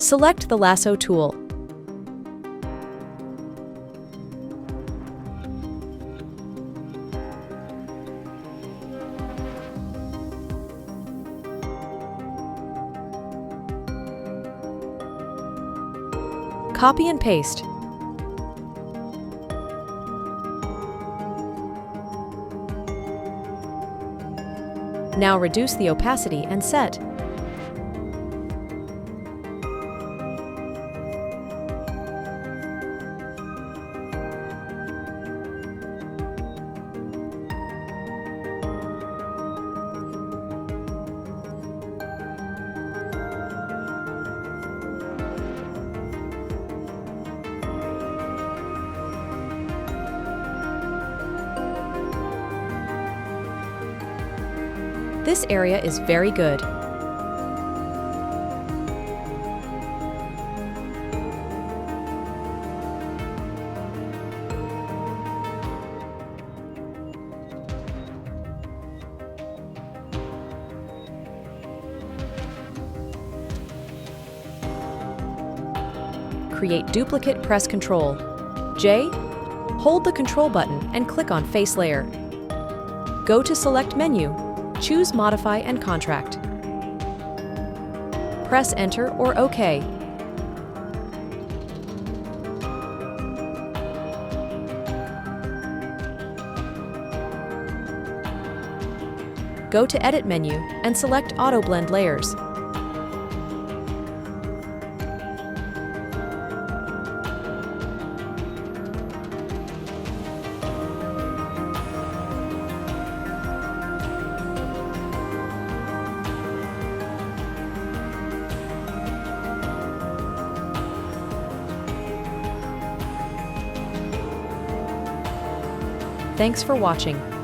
Select the lasso tool. Copy and paste. Now reduce the opacity and set. This area is very good. Create duplicate press Ctrl. J, hold the Control button and click on Face Layer. Go to Select menu. Choose Modify and Contract. Press Enter or OK. Go to Edit menu and select Auto Blend Layers. Thanks for watching.